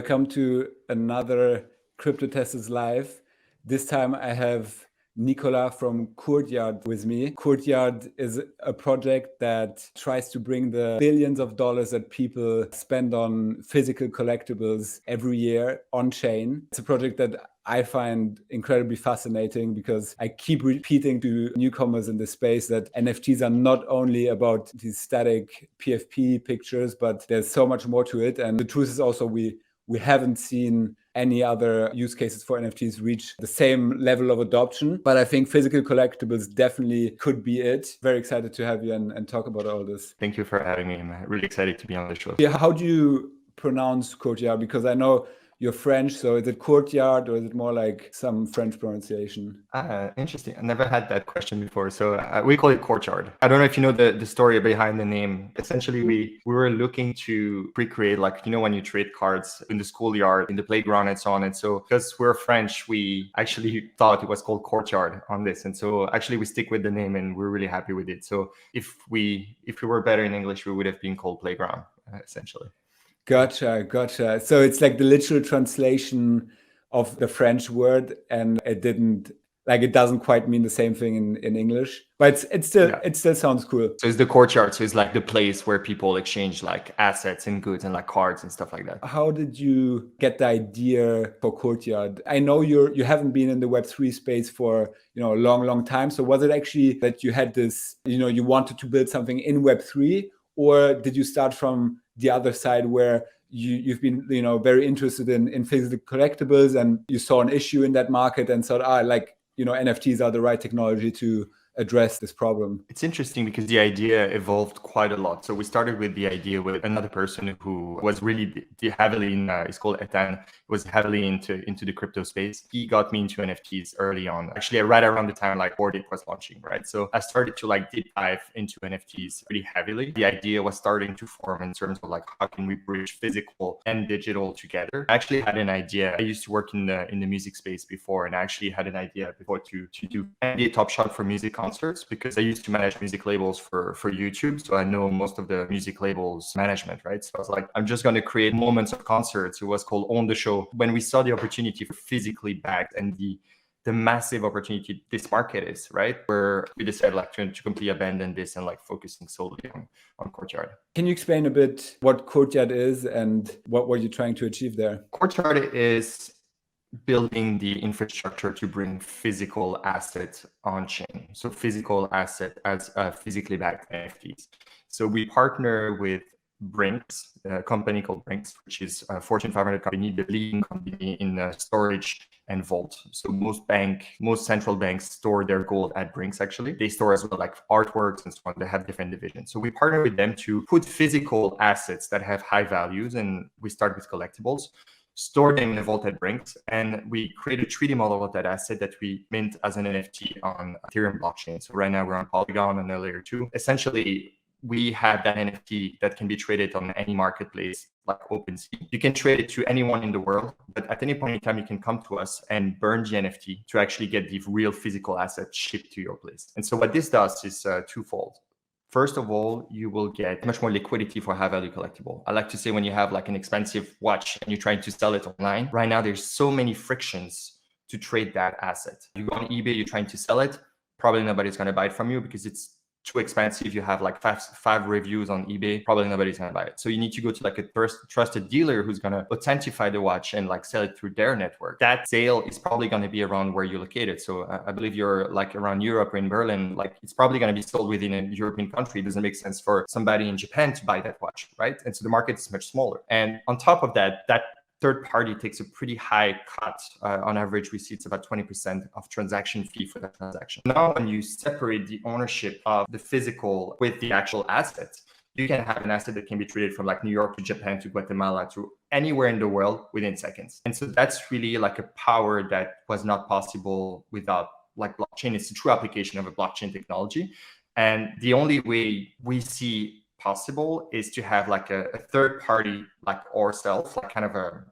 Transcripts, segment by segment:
Welcome to another Cryptotesters Live. This time I have Nicolas from Courtyard with me. Courtyard is a project that tries to bring the billions of dollars that people spend on physical collectibles every year on chain. It's a project that I find incredibly fascinating because I keep repeating to newcomers in this space that NFTs are not only about these static PFP pictures, but there's so much more to it. And the truth is also we haven't seen any other use cases for NFTs reach the same level of adoption. But I think physical collectibles definitely could be it. Very excited to have you and talk about all this. Thank you for having me. I'm really excited to be on the show. Yeah, how do you pronounce Courtyard? Because I know you're French, so is it Courtyard or is it more like some French pronunciation? Interesting. I never had that question before. So we call it Courtyard. I don't know if you know the story behind the name. Essentially, we were looking to recreate, like, you know, when you trade cards in the schoolyard, in the playground and so on. And so because we're French, we actually thought it was called Courtyard on this. And so actually we stick with the name and we're really happy with it. So if we were better in English, we would have been called Playground, essentially. Gotcha. So it's like the literal translation of the French word, and it doesn't quite mean the same thing in English, but it still sounds cool. So it's the courtyard. So it's like the place where people exchange like assets and goods and like cards and stuff like that. How did you get the idea for Courtyard? I know you haven't been in the Web3 space for a long time. So was it actually that you had this, you wanted to build something in Web3, or did you start from the other side where you've been very interested in physical collectibles and you saw an issue in that market and thought NFTs are the right technology to address this problem? It's interesting because the idea evolved quite a lot. So we started with the idea with another person who was really heavily in, he's called Ethan, was heavily into the crypto space. He got me into NFTs early on, actually right around the time like Bored Ape was launching, right? So I started to deep dive into NFTs pretty heavily. The idea was starting to form in terms of how can we bridge physical and digital together. I actually had an idea. I used to work in the music space before, and I actually had an idea before to do NBA Top Shot for music concerts, because I used to manage music labels for YouTube. So I know most of the music labels management, right? So I was like, I'm just going to create moments of concerts. It was called On the Show. When we saw the opportunity for physically backed and the massive opportunity this market is, right? Where we decided to completely abandon this and focusing solely on Courtyard. Can you explain a bit what Courtyard is and what were you trying to achieve there? Courtyard is building the infrastructure to bring physical assets on chain. So physical asset as physically backed NFTs. So we partner with Brinks, a company called Brinks, which is a Fortune 500 company, the leading company in storage and vault. So most central banks store their gold at Brinks. Actually, they store as well artworks and so on. They have different divisions. So we partner with them to put physical assets that have high values, and we start with collectibles, store them in a vault at Brinks, and we create a 3D model of that asset that we mint as an NFT on Ethereum blockchain. So right now we're on Polygon and layer 2. Essentially, we have that NFT that can be traded on any marketplace like OpenSea. You can trade it to anyone in the world, but at any point in time, you can come to us and burn the NFT to actually get the real physical asset shipped to your place. And so what this does is twofold. First of all, you will get much more liquidity for high-value collectible. I like to say when you have an expensive watch and you're trying to sell it online, right now there's so many frictions to trade that asset. You go on eBay, you're trying to sell it, probably nobody's going to buy it from you because it's too expensive. You have five reviews on eBay, probably nobody's going to buy it. So you need to go to a trusted dealer who's going to authentify the watch and sell it through their network. That sale is probably going to be around where you're located. So I believe you're around Europe or in Berlin, it's probably going to be sold within a European country. It doesn't make sense for somebody in Japan to buy that watch, right? And so the market is much smaller. And on top of that third party takes a pretty high cut. On average, we see it's about 20% of transaction fee for that transaction. Now, when you separate the ownership of the physical with the actual asset, you can have an asset that can be traded from New York to Japan to Guatemala to anywhere in the world within seconds. And so that's really a power that was not possible without blockchain. It's a true application of a blockchain technology. And the only way we see possible is to have a third party ourselves, kind of a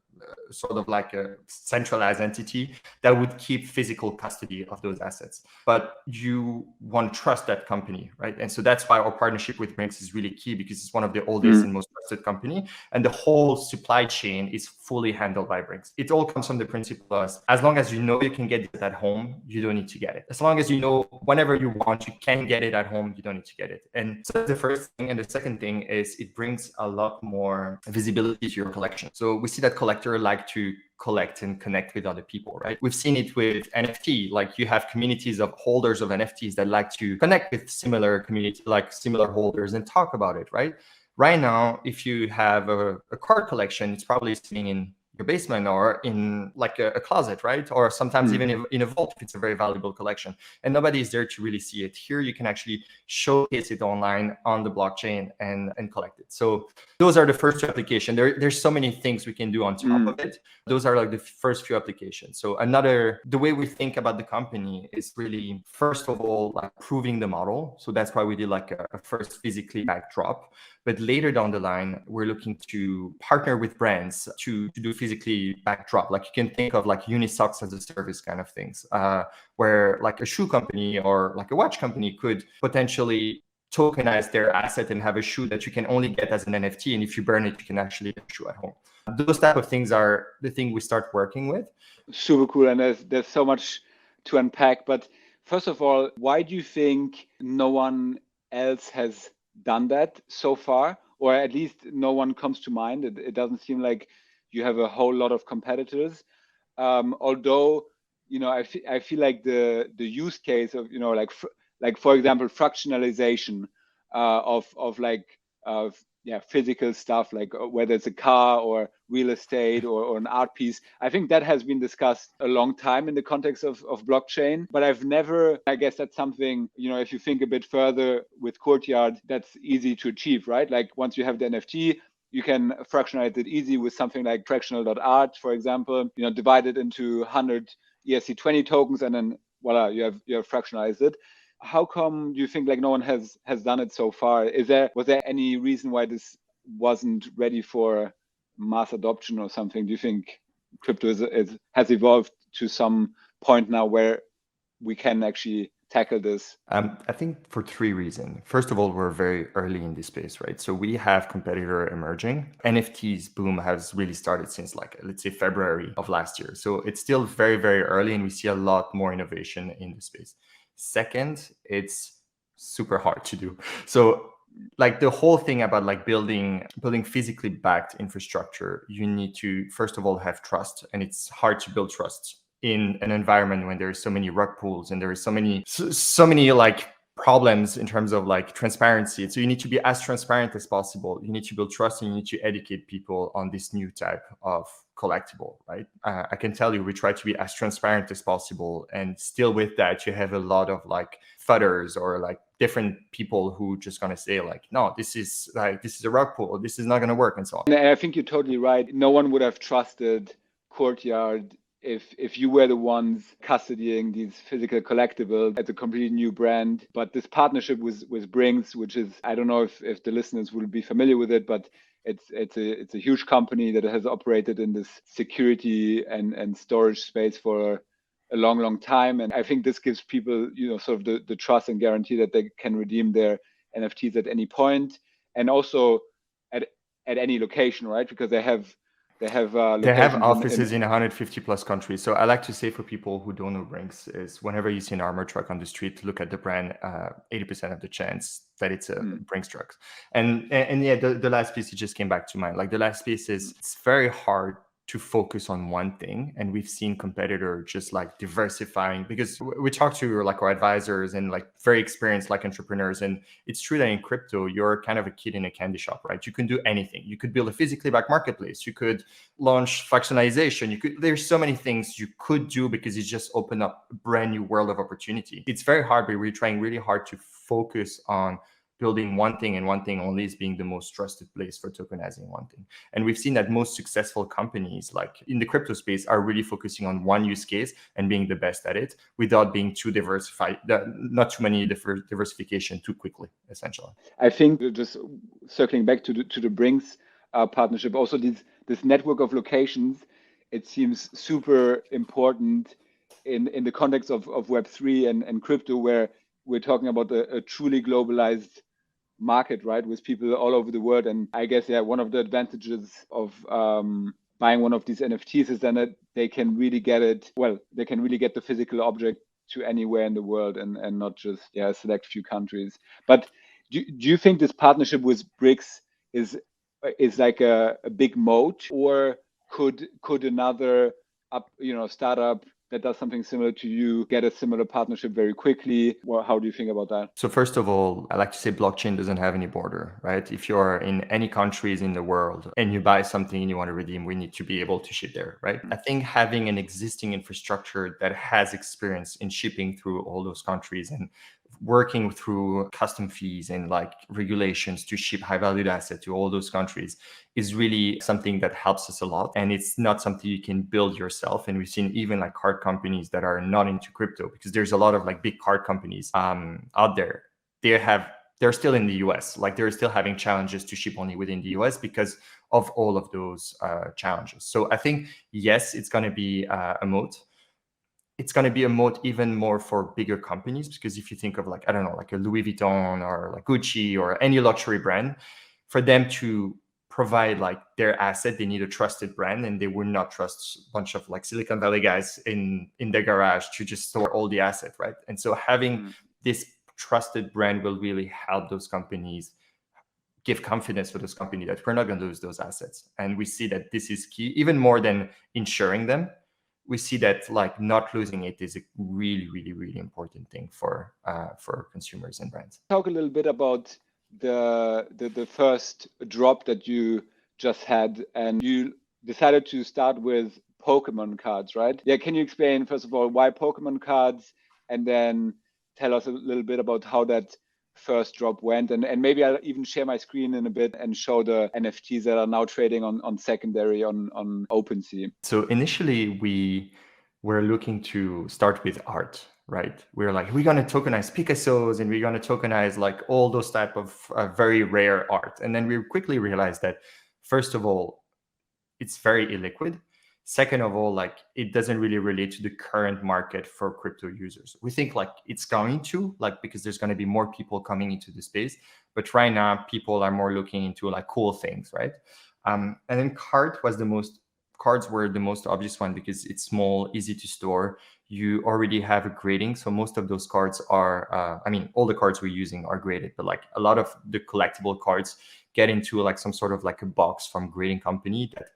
sort of like a centralized entity that would keep physical custody of those assets. But you want to trust that company, right? And so that's why our partnership with Brinks is really key, because it's one of the oldest and most trusted company, and the whole supply chain is fully handled by Brinks. It all comes from the principle of, as long as you know you can get it at home, you don't need to get it. As long as you know whenever you want, you can get it at home, you don't need to get it. And so that's the first thing. And the second thing is it brings a lot more visibility to your collection. So we see that collectors like to collect and connect with other people, right? We've seen it with NFT. Like you have communities of holders of NFTs that like to connect with similar community, like similar holders, and talk about it, right? Right now, if you have a card collection, it's probably sitting in your basement or in like a closet, right? Or sometimes even in a vault if it's a very valuable collection, and nobody is there to really see it. Here you can actually showcase it online on the blockchain and collect it. So those are the first two applications. There's so many things we can do on top of it. Those are like the first few applications. So the way we think about the company is really, first of all, like proving the model. So that's why we did like a first physically backed drop. But later down the line, we're looking to partner with brands to do physically backed drop. Like you can think of like Unisocks as a service kind of things, where like a shoe company or like a watch company could potentially tokenize their asset and have a shoe that you can only get as an NFT. And if you burn it, you can actually get a shoe at home. Those type of things are the thing we start working with. Super cool. And there's so much to unpack. But first of all, why do you think no one else has done that so far? Or at least no one comes to mind. It doesn't seem like you have a whole lot of competitors. Although, I feel like the use case of, like for example, fractionalization of physical stuff, like whether it's a car or real estate or an art piece. I think that has been discussed a long time in the context of blockchain, but I guess that's something, if you think a bit further with Courtyard, that's easy to achieve, right? Like once you have the NFT, you can fractionalize it easy with something like fractional.art, for example, divide it into 100 ERC20 tokens, and then voila, you have fractionalized it. How come do you think like no one has done it so far? Was there any reason why this wasn't ready for mass adoption or something? Do you think crypto has evolved to some point now where we can actually tackle this? I think for three reasons. First of all, we're very early in this space, right? So we have competitor emerging. NFTs boom has really started since like, let's say February of last year. So it's still very, very early, and we see a lot more innovation in the space. Second, it's super hard to do. So like the whole thing about like building physically backed infrastructure, you need to first of all have trust, and it's hard to build trust in an environment when there are so many rug pulls and there is so many like problems in terms of like transparency. So you need to be as transparent as possible. You need to build trust, and you need to educate people on this new type of collectible, right? I can tell you, we try to be as transparent as possible, and still with that, you have a lot of like fudders or like different people who just gonna say like, no, this is a rug pull, this is not gonna work, and so on. And I think you're totally right. No one would have trusted Courtyard if you were the ones custodying these physical collectibles as a completely new brand. But this partnership with Brinks, which is, I don't know if the listeners will be familiar with it, but it's a huge company that has operated in this security and storage space for a long time. And I think this gives people, sort of the trust and guarantee that they can redeem their NFTs at any point, and also at any location, right? Because they have offices in 150 plus countries. So I like to say for people who don't know Brinks is whenever you see an armor truck on the street, look at the brand, 80% of the chance that it's a Brinks truck. And yeah, the last piece, it just came back to mind. Like the last piece is, it's very hard to focus on one thing. And we've seen competitor just like diversifying, because we talk to like our advisors and like very experienced like entrepreneurs. And it's true that in crypto, you're kind of a kid in a candy shop, right? You can do anything. You could build a physically backed marketplace. You could launch fractionalization. There's so many things you could do, because it's just opened up a brand new world of opportunity. It's very hard, but we're trying really hard to focus on building one thing, and one thing only, is being the most trusted place for tokenizing one thing. And we've seen that most successful companies like in the crypto space are really focusing on one use case and being the best at it without being too diversified, not too many diversification too quickly, essentially. I think just circling back to the Brinks partnership, also this network of locations it seems super important in the context of Web3 and crypto, where we're talking about a truly globalized market, right, with people all over the world. And I guess, yeah, one of the advantages of buying one of these NFTs is then that they can really get it, well, they can really get the physical object to anywhere in the world and not just, yeah, a select few countries. But do you think this partnership with BRICS is like a big moat, or could another startup that does something similar to you get a similar partnership very quickly? Well, how do you think about that? So first of all, I like to say blockchain doesn't have any border, right? If you're in any countries in the world and you buy something and you want to redeem, we need to be able to ship there, right? I think having an existing infrastructure that has experience in shipping through all those countries and working through custom fees and like regulations to ship high valued asset to all those countries is really something that helps us a lot. And it's not something you can build yourself. And we've seen even like card companies that are not into crypto, because there's a lot of like big card companies out there. They're still in the US, like they're still having challenges to ship only within the US because of all of those challenges. So I think, yes, it's going to be a moat. It's going to be a moat even more for bigger companies, because if you think of like, I don't know, like a Louis Vuitton or like Gucci or any luxury brand, for them to provide like their asset, they need a trusted brand, and they would not trust a bunch of like Silicon Valley guys in their garage to just store all the asset, right? And so having this trusted brand will really help those companies, give confidence for those companies that we're not going to lose those assets. And we see that this is key, even more than insuring them. We see that like not losing it is a really, really, really important thing for consumers and brands. Talk a little bit about the first drop that you just had, and you decided to start with Pokemon cards, right? Yeah, can you explain first of all why Pokemon cards, and then tell us a little bit about how that first drop went, and maybe I'll even share my screen in a bit and show the NFTs that are now trading on secondary on OpenSea. So initially we were looking to start with art, right? We're like, we're going to tokenize Picassos and we're going to tokenize like all those type of very rare art. And then we quickly realized that, first of all, it's very illiquid. Second of all, like it doesn't really relate to the current market for crypto users. We think like it's going to, like, because there's going to be more people coming into the space. But right now, people are more looking into like cool things, right? And then cards were the most obvious one because it's small, easy to store. You already have a grading. So most of those cards are, all the cards we're using are graded, but like a lot of the collectible cards get into like some sort of like a box from grading company that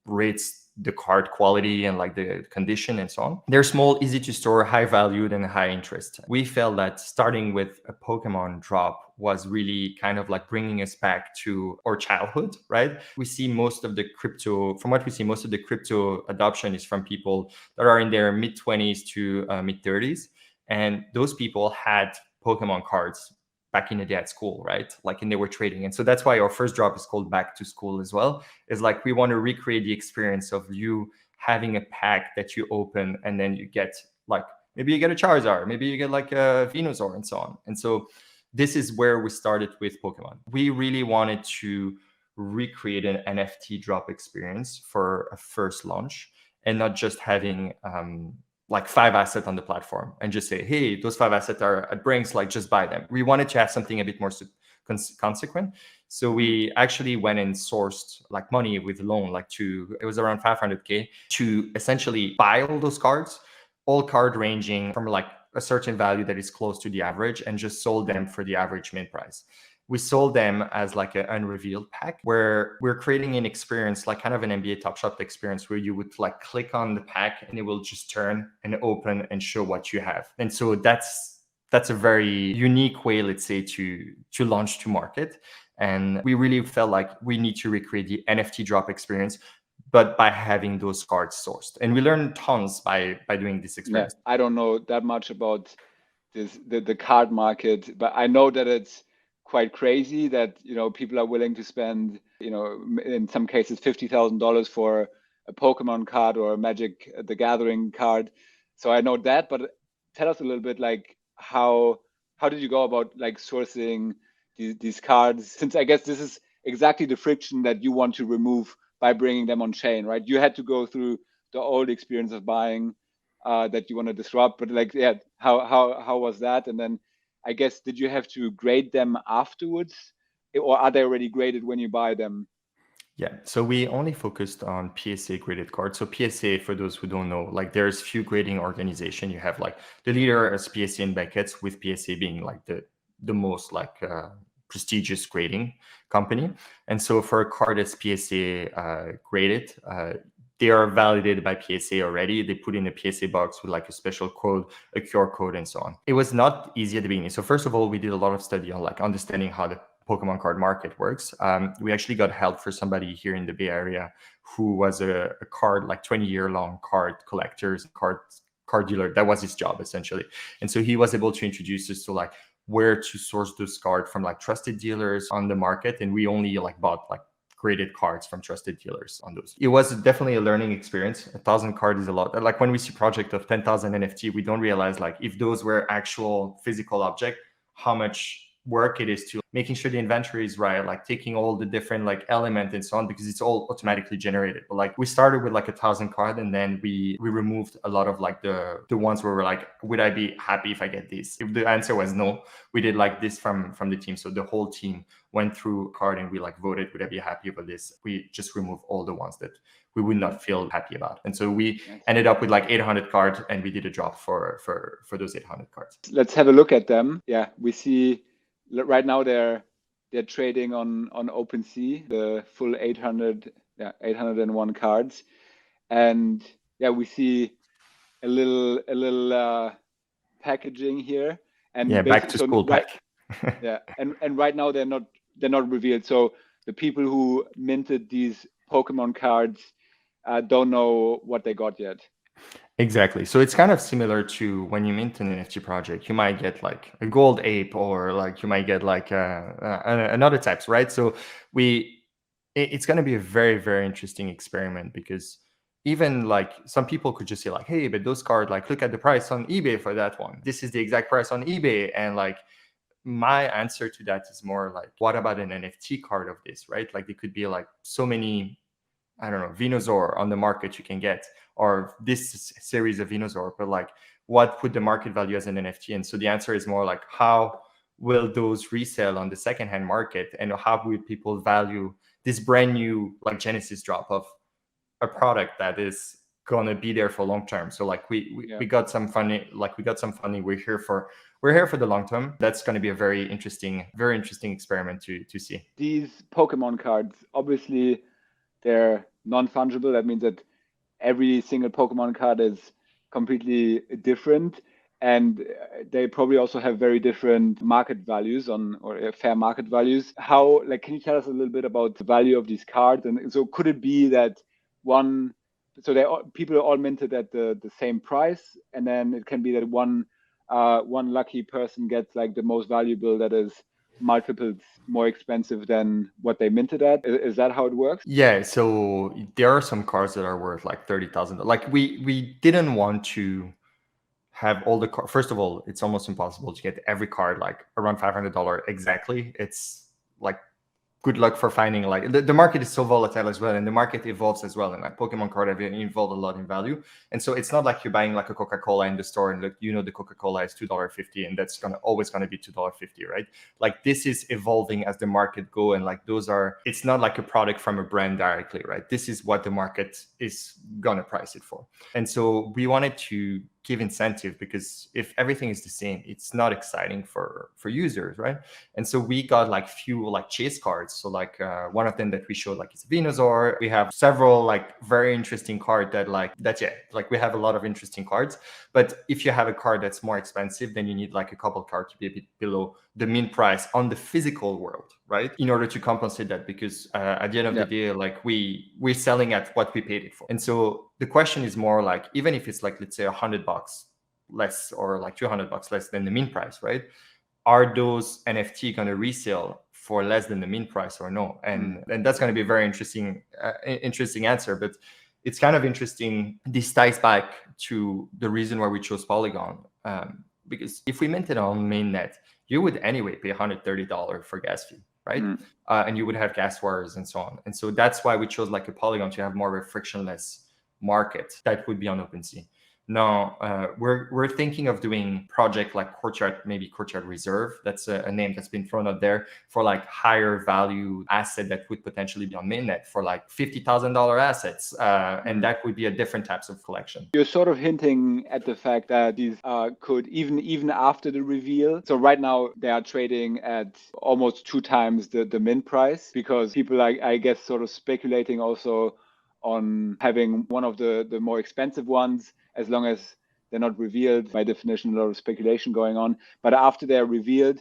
rates the card quality and like the condition and so on. They're small, easy to store, high valued and high interest. We felt that starting with a Pokemon drop was really kind of like bringing us back to our childhood, right? We see most of the crypto adoption is from people that are in their mid-20s to mid-30s. And those people had Pokemon cards back in the day at school, right? Like, and they were trading. And so that's why our first drop is called Back to School as well. Is like, we want to recreate the experience of you having a pack that you open and then you get like, maybe you get a Charizard, maybe you get like a Venusaur and so on. And so this is where we started with Pokemon. We really wanted to recreate an NFT drop experience for a first launch and not just having, like 5 assets on the platform and just say, hey, those 5 assets are at Brinks, like just buy them. We wanted to have something a bit more consequent. So we actually went and sourced like money with loan, it was around 500K to essentially buy all those cards, all card ranging from like a certain value that is close to the average, and just sold them for the average mint price. We sold them as like an unrevealed pack, where we're creating an experience like kind of an NBA Top Shot experience, where you would like click on the pack and it will just turn and open and show what you have. And so that's a very unique way, let's say, to launch to market. And we really felt like we need to recreate the NFT drop experience, but by having those cards sourced. And we learned tons by doing this experience. Yeah, I don't know that much about the card market, but I know that it's quite crazy that, people are willing to spend, in some cases $50,000 for a Pokemon card or a Magic the Gathering card. So I know that, but tell us a little bit like how did you go about like sourcing these cards, since I guess this is exactly the friction that you want to remove by bringing them on chain, right? You had to go through the old experience of buying that you want to disrupt, but like, yeah, how was that? And then I guess, did you have to grade them afterwards, or are they already graded when you buy them? Yeah, so we only focused on PSA graded cards. So PSA, for those who don't know, like there's few grading organization. You have like the leader as PSA and Beckett's, with PSA being like the most like prestigious grading company. And so for a card that's PSA graded, they are validated by PSA already. They put in a PSA box with like a special code, a QR code, and so on. It was not easy at the beginning. So first of all, we did a lot of study on like understanding how the Pokemon card market works. We actually got help for somebody here in the Bay Area who was a card, like 20-year-long card collectors, card dealer. That was his job essentially. And so he was able to introduce us to like where to source those cards from, like trusted dealers on the market. And we only like bought like graded cards from trusted dealers on those. It was definitely a learning experience. 1,000 cards is a lot. Like when we see project of 10,000 NFT, we don't realize like if those were actual physical object, how much work it is to making sure the inventory is right, like taking all the different like element and so on, because it's all automatically generated. But like we started with like 1,000 card, and then we removed a lot of like the ones where we're like, would I be happy if I get this? If the answer was no, we did like this from the team. So the whole team went through card and we like voted, would I be happy about this? We just removed all the ones that we would not feel happy about. And so we ended up with like 800 cards, and we did a drop for those 800 cards. Let's have a look at them. Yeah, we see right now they're trading on OpenSea, the full 801 cards. And yeah, we see a little packaging here. And yeah, back to school pack. Yeah, and right now they're not revealed. So the people who minted these Pokemon cards don't know what they got yet. Exactly. So it's kind of similar to when you mint an NFT project, you might get like a gold ape, or like you might get like another types, right? So it's going to be a very, very interesting experiment, because even like some people could just say like, hey, but those cards, like look at the price on eBay for that one. This is the exact price on eBay. And like my answer to that is more like, what about an NFT card of this, right? Like there could be like so many, I don't know, Venusaur on the market you can get, or this series of Venusaur, but like what would the market value as an NFT? And so the answer is more like, how will those resell on the secondhand market, and how will people value this brand new like Genesis drop of a product that is gonna be there for long term? So like we got some funding, We're here for the long term. That's going to be a very interesting experiment to see. These Pokemon cards, obviously, they're non-fungible. That means that every single Pokemon card is completely different, and they probably also have very different market values or fair market values. How, like, can you tell us a little bit about the value of these cards? And so could it be that people are all minted at the same price, and then it can be that one lucky person gets like the most valuable that is multiples more expensive than what they minted at? Is that how it works? Yeah, so there are some cards that are worth like 30,000. Like we didn't want to have all the cards. First of all, it's almost impossible to get every card like around $500 exactly. It's like good luck for finding, like the market is so volatile as well, and the market evolves as well, and like Pokemon card have evolved a lot in value. And so it's not like you're buying like a Coca-Cola in the store and like, the Coca-Cola is $2.50 and that's always gonna be $2.50, right? Like this is evolving as the market go, and like it's not like a product from a brand directly, right? This is what the market is gonna price it for. And so we wanted to give incentive, because if everything is the same, it's not exciting for users, right? And so we got like few like chase cards. So like one of them that we showed, like, it's a Venusaur. We have several like very interesting card like we have a lot of interesting cards. But if you have a card that's more expensive, then you need like a couple cards to be a bit below the min price on the physical world, right? In order to compensate that, because at the end of the day, like we're selling at what we paid it for. And so the question is more like, even if it's like, let's say $100 less, or like $200 less than the min price, right? Are those NFT going to resell for less than the min price or no? And that's going to be a very interesting answer. But it's kind of interesting. This ties back to the reason why we chose Polygon, because if we minted on mainnet, you would anyway pay $130 for gas fee. right? And you would have gas wires and so on. And so that's why we chose like a Polygon to have more of a frictionless market that would be on OpenSea. Now, we're thinking of doing project like Courtyard, maybe Courtyard Reserve. That's a name that's been thrown out there for like higher value asset that would potentially be on mainnet for like $50,000 assets. And that would be a different types of collection. You're sort of hinting at the fact that these could even after the reveal. So right now they are trading at almost 2 times the mint price, because people are, I guess, sort of speculating also on having one of the more expensive ones, as long as they're not revealed. By definition, a lot of speculation going on. But after they're revealed,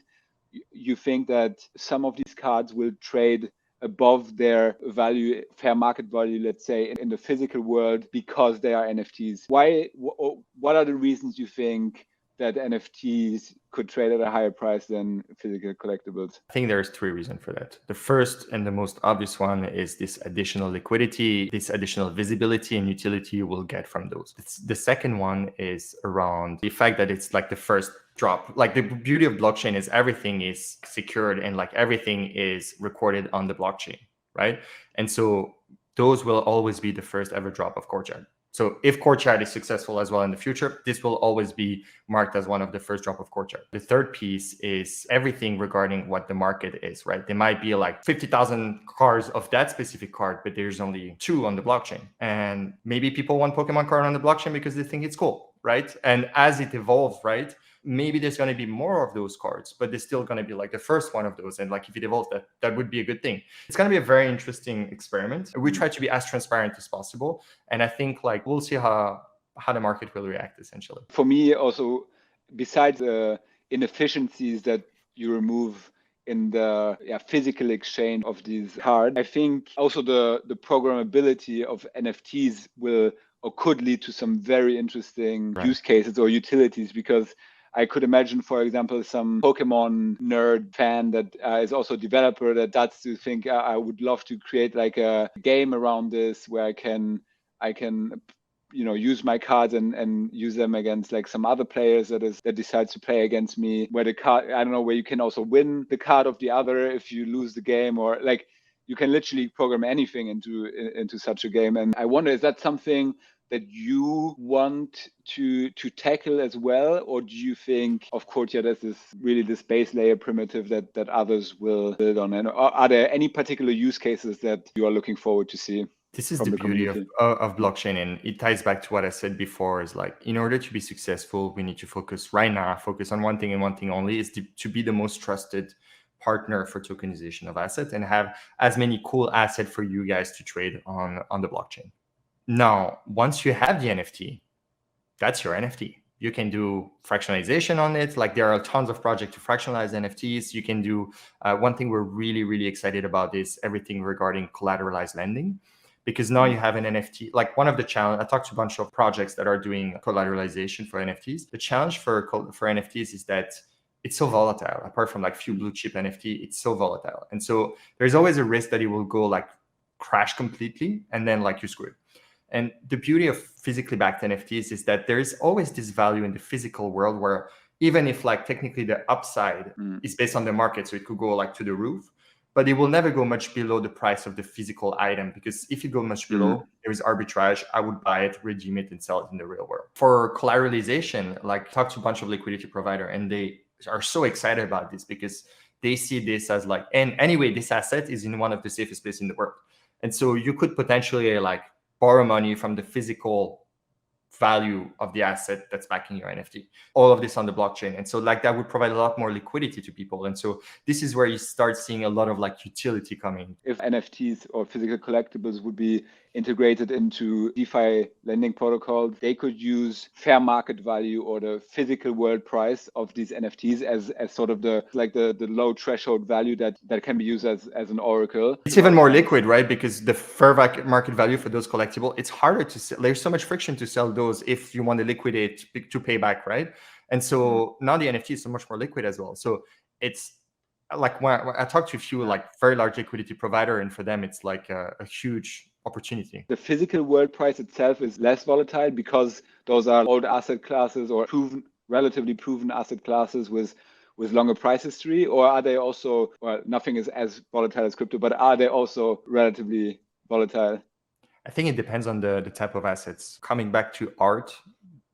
you think that some of these cards will trade above their value, fair market value, let's say, in the physical world, because they are NFTs. Why? What are the reasons you think that NFTs could trade at a higher price than physical collectibles? I think there's 3 reasons for that. The first and the most obvious one is this additional liquidity, this additional visibility and utility you will get from those. The second one is around the fact that it's like the first drop. Like the beauty of blockchain is everything is secured and like everything is recorded on the blockchain, right? And so those will always be the first ever drop of Courtyard. So if Courtyard is successful as well in the future, this will always be marked as one of the first drop of Courtyard. The third piece is everything regarding what the market is, right? There might be like 50,000 cards of that specific card, but there's only 2 on the blockchain. And maybe people want Pokemon card on the blockchain because they think it's cool, right? And as it evolves, right, maybe there's going to be more of those cards, but there's still going to be like the first one of those. And like if it evolves, that would be a good thing. It's going to be a very interesting experiment. We try to be as transparent as possible. And I think like we'll see how the market will react essentially. For me also, besides the inefficiencies that you remove in the physical exchange of these cards, I think also the programmability of NFTs will or could lead to some very interesting use cases or utilities, because I could imagine, for example, some Pokemon nerd fan that is also a developer that starts to think, I would love to create like a game around this where I can use my cards and use them against like some other players that decides to play against me, where the card, I don't know, where you can also win the card of the other if you lose the game, or like you can literally program anything into such a game. And I wonder, is that something that you want to tackle as well, or do you think of Courtyard as this base layer primitive that others will build on? And are there any particular use cases that you are looking forward to see? This is the beauty of blockchain, and it ties back to what I said before, is like, in order to be successful, we need to focus on one thing and one thing only, is to be the most trusted partner for tokenization of assets and have as many cool assets for you guys to trade on the blockchain. Now, once you have the NFT, that's your NFT. You can do fractionalization on it. Like there are tons of projects to fractionalize NFTs. You can do one thing we're really, really excited about is everything regarding collateralized lending, because now you have an NFT. Like one of the challenge, I talked to a bunch of projects that are doing collateralization for NFTs. The challenge for NFTs is that it's so volatile. Apart from like few blue chip NFT, it's so volatile. And so there's always a risk that it will go like crash completely and then like you screw it. And the beauty of physically backed NFTs is that there is always this value in the physical world where even if like technically the upside is based on the market, so it could go like to the roof, but it will never go much below the price of the physical item, because if you go much below, there is arbitrage. I would buy it, redeem it, and sell it in the real world. For collateralization, like talk to a bunch of liquidity provider, and they are so excited about this because they see this as like, and anyway, this asset is in one of the safest places in the world. And so you could potentially like borrow money from the physical value of the asset that's backing your NFT, all of this on the blockchain. And so like that would provide a lot more liquidity to people. And so this is where you start seeing a lot of like utility coming. If NFTs or physical collectibles would be integrated into DeFi lending protocols, they could use fair market value or the physical world price of these NFTs as sort of the low threshold value that can be used as an oracle. It's even more liquid, right? Because the fair market value for those collectibles, it's harder to sell. There's so much friction to sell those if you want to liquidate to pay back, right? And so now the NFT is so much more liquid as well. So it's like when I talked to a few like very large liquidity provider, and for them it's like a huge opportunity. The physical world price itself is less volatile because those are old asset classes or relatively proven asset classes with with longer price history, or are they also, well, nothing is as volatile as crypto, but are they also relatively volatile? I think it depends on the type of assets. Coming back to art,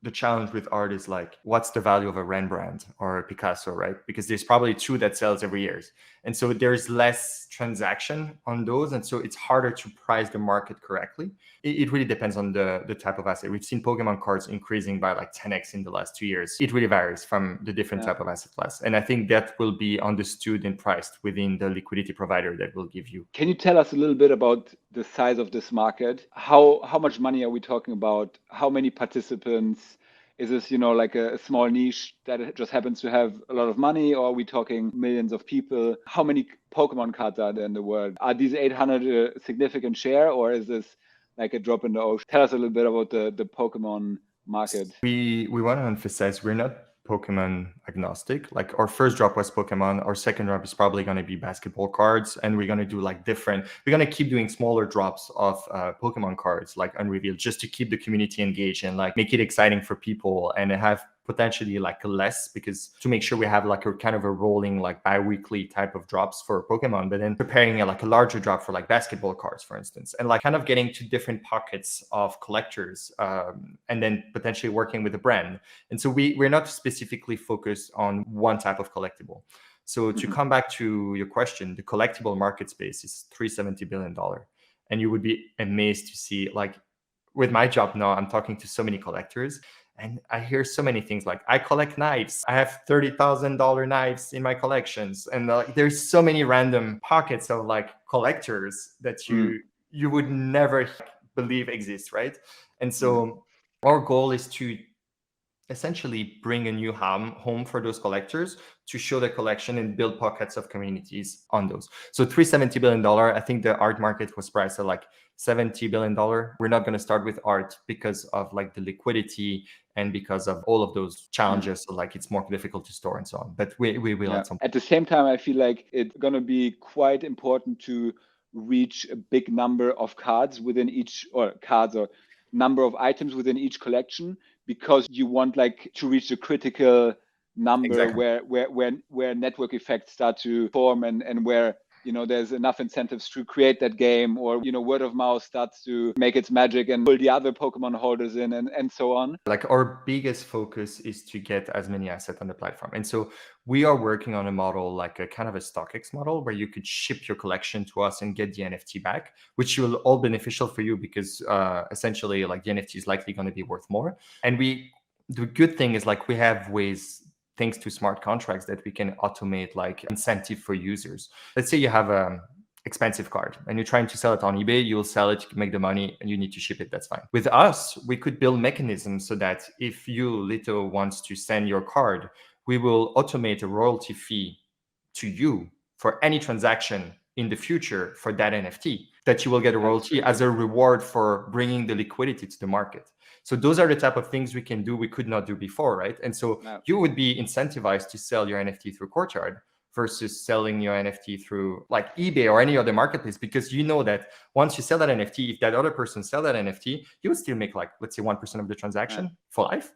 the challenge with art is like, what's the value of a Rembrandt or a Picasso, right? Because there's probably two that sells every year. And so there's less transaction on those. And so it's harder to price the market correctly. It really depends on the type of asset. We've seen Pokemon cards increasing by like 10x in the last 2 years. It really varies from the different type of asset class. And I think that will be understood and priced within the liquidity provider that will give you. Can you tell us a little bit about the size of this market? How much money are we talking about? How many participants? Is this, like a small niche that just happens to have a lot of money, or are we talking millions of people? How many Pokemon cards are there in the world? Are these 800 a significant share, or is this like a drop in the ocean? Tell us a little bit about the Pokemon market. We want to emphasize we're not Pokemon agnostic. Like our first drop was Pokemon. Our second drop is probably going to be basketball cards, and we're going to do like different. We're going to keep doing smaller drops of Pokemon cards, like unrevealed, just to keep the community engaged and like make it exciting for people and have potentially like less, because to make sure we have like a kind of a rolling like bi-weekly type of drops for Pokemon, but then preparing like a larger drop for like basketball cards, for instance, and like kind of getting to different pockets of collectors, and then potentially working with a brand. And so we're not specifically focused on one type of collectible. So to come back to your question, the collectible market space is $370 billion. And you would be amazed to see, like with my job now, I'm talking to so many collectors, and I hear so many things like, I collect knives. I have $30,000 knives in my collections. And there's so many random pockets of like collectors that you would never believe exist, right? And so our goal is to essentially bring a new home for those collectors, to show the collection and build pockets of communities on those. So $370 billion, I think the art market was priced at like $70 billion. We're not going to start with art because of like the liquidity and because of all of those challenges. So like it's more difficult to store and so on. But we will at some point. At the same time, I feel like it's going to be quite important to reach a big number of cards within each, or number of items within each collection, because you want like to reach the critical number where network effects start to form, and where there's enough incentives to create that game, or word of mouth starts to make its magic and pull the other Pokemon holders in, and so on. Like our biggest focus is to get as many assets on the platform. And so we are working on a model like a kind of a StockX model, where you could ship your collection to us and get the NFT back, which will all beneficial for you, because essentially like the NFT is likely going to be worth more. And the good thing is like we have ways, thanks to smart contracts, that we can automate like incentive for users. Let's say you have a expensive card and you're trying to sell it on eBay, you'll sell it, you can make the money, and you need to ship it. That's fine. With us, we could build mechanisms so that if you, Lito, wants to send your card, we will automate a royalty fee to you for any transaction in the future for that NFT, that you will get a royalty as a reward for bringing the liquidity to the market. So those are the type of things we can do we could not do before, right? And so you would be incentivized to sell your NFT through Courtyard versus selling your NFT through like eBay or any other marketplace, because you know that once you sell that NFT, if that other person sell that NFT, you would still make like, let's say 1% of the transaction for life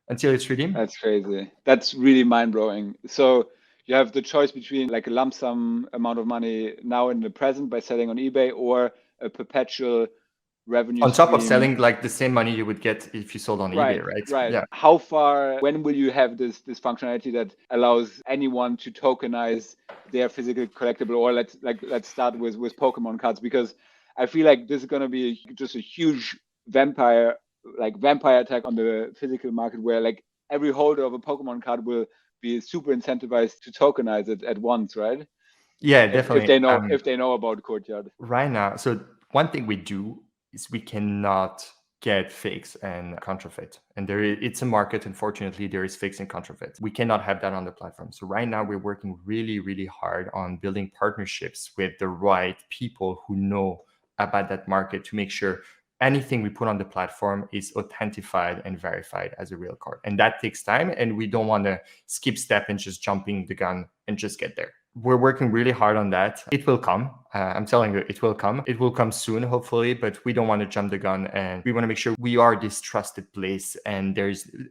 until it's redeemed. That's crazy. That's really mind-blowing. So you have the choice between like a lump sum amount of money now in the present by selling on eBay, or a perpetual revenue on top stream of selling like the same money you would get if you sold on eBay, right? Right. Yeah. When will you have this functionality that allows anyone to tokenize their physical collectible? Or let's start with Pokemon cards, because I feel like this is going to be just a huge vampire attack on the physical market, where like every holder of a Pokemon card will be super incentivized to tokenize it at once, right? Yeah, definitely. If they know about Courtyard. Right now, so one thing we do is we cannot get fakes and counterfeit. And it's a market, unfortunately, there is fakes and counterfeit. We cannot have that on the platform. So right now we're working really, really hard on building partnerships with the right people who know about that market, to make sure anything we put on the platform is authenticated and verified as a real card. And that takes time, and we don't want to skip step and just jumping the gun and just get there. We're working really hard on that. It will come. I'm telling you, it will come. It will come soon, hopefully, but we don't want to jump the gun, and we want to make sure we are this trusted place, and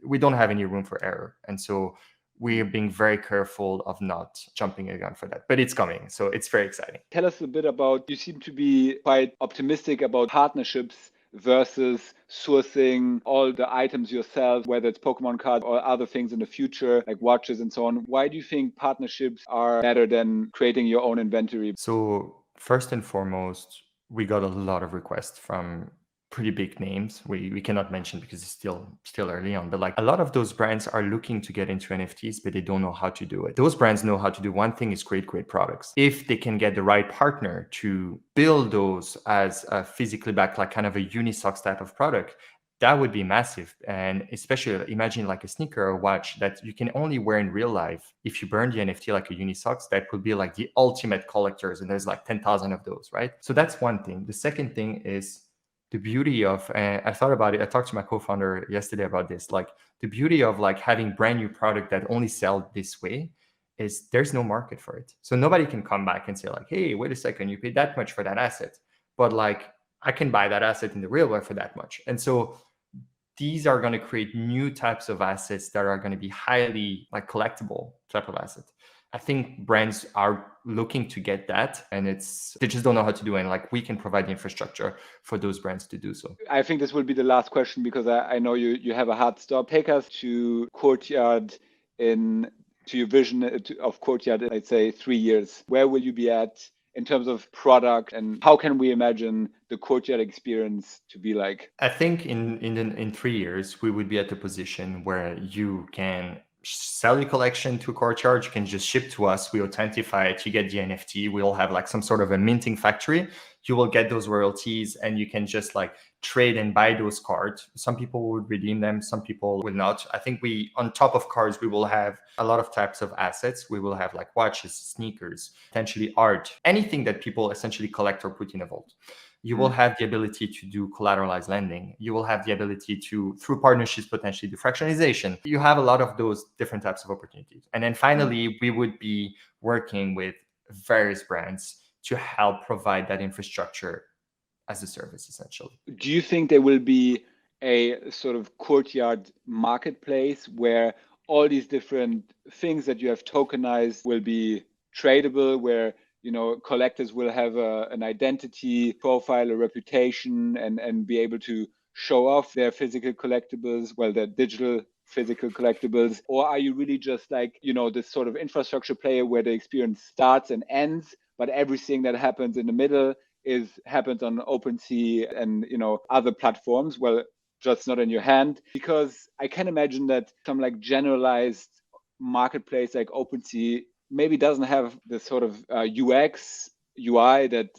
we don't have any room for error. And so we're being very careful of not jumping a gun for that, but it's coming. So it's very exciting. Tell us a bit about, you seem to be quite optimistic about partnerships versus sourcing all the items yourself, whether it's Pokemon cards or other things in the future, like watches and so on. Why do you think partnerships are better than creating your own inventory? So first and foremost, we got a lot of requests from pretty big names we cannot mention because it's still early on, but like a lot of those brands are looking to get into NFTs, but they don't know how to do it. Those brands know how to do one thing, is create great products. If they can get the right partner to build those as a physically backed, like kind of a unisex type of product, that would be massive. And especially imagine like a sneaker or watch that you can only wear in real life. If you burn the NFT like a unisex, that would be like the ultimate collectors, and there's like 10,000 of those, right? So that's one thing. The second thing is the beauty of, I thought about it, I talked to my co-founder yesterday about this, like the beauty of like having brand new product that only sell this way is there's no market for it. So nobody can come back and say like, hey, wait a second, you paid that much for that asset, but like I can buy that asset in the real world for that much. And so these are going to create new types of assets that are going to be highly like collectible type of asset. I think brands are looking to get that, and they just don't know how to do it. And like we can provide the infrastructure for those brands to do so. I think this will be the last question because I know you have a hard stop. Take us to Courtyard to your vision of Courtyard, I'd say 3 years. Where will you be at in terms of product, and how can we imagine the Courtyard experience to be like? I think in 3 years, we would be at the position where you can sell your collection to Courtyard. You can just ship to us. We authentify it. You get the NFT. We'll have like some sort of a minting factory. You will get those royalties, and you can just like trade and buy those cards. Some people would redeem them. Some people will not. I think on top of cards, we will have a lot of types of assets. We will have like watches, sneakers, potentially art, anything that people essentially collect or put in a vault. You will have the ability to do collateralized lending. You will have the ability to, through partnerships, potentially do fractionalization. You have a lot of those different types of opportunities. And then finally, we would be working with various brands to help provide that infrastructure as a service, essentially. Do you think there will be a sort of Courtyard marketplace where all these different things that you have tokenized will be tradable, where collectors will have an identity profile, a reputation, and be able to show off their physical collectibles, their digital physical collectibles? Or are you really just like, this sort of infrastructure player where the experience starts and ends, but everything that happens in the middle happens on OpenSea and, other platforms, just not in your hand? Because I can imagine that some like generalized marketplace like OpenSea maybe doesn't have the sort of UX, UI that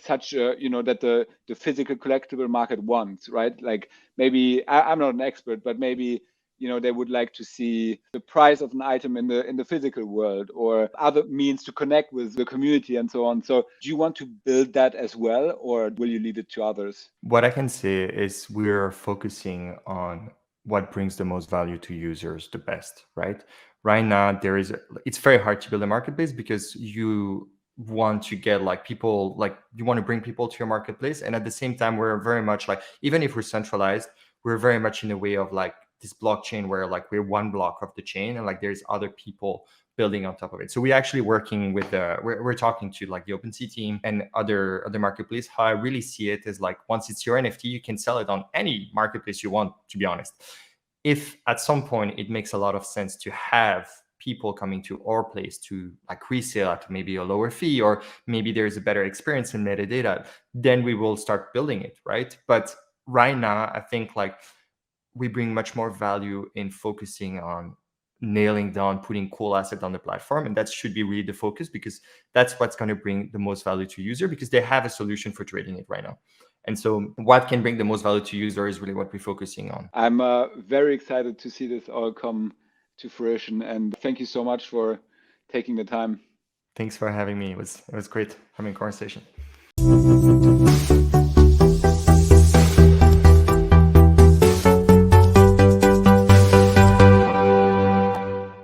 such that the physical collectible market wants, right? Like maybe I'm not an expert, but maybe they would like to see the price of an item in the physical world, or other means to connect with the community and so on. So do you want to build that as well, or will you leave it to others? What I can say is we're focusing on what brings the most value to users the best, right? Right now, it's very hard to build a marketplace because you want to get like people, like you want to bring people to your marketplace. And at the same time, we're very much like, even if we're centralized, we're very much in a way of like this blockchain where like we're one block of the chain and like there's other people building on top of it. So we're actually working with we're talking to like the OpenSea team and other marketplace. How I really see it is like, once it's your NFT, you can sell it on any marketplace you want, to be honest. If at some point it makes a lot of sense to have people coming to our place to like resale at maybe a lower fee, or maybe there's a better experience in metadata, then we will start building it, right? But right now, I think like we bring much more value in focusing on nailing down, putting cool assets on the platform. And that should be really the focus, because that's what's going to bring the most value to user, because they have a solution for trading it right now. And so what can bring the most value to user is really what we're focusing on. I'm very excited to see this all come to fruition. And thank you so much for taking the time. Thanks for having me. It was great having a conversation.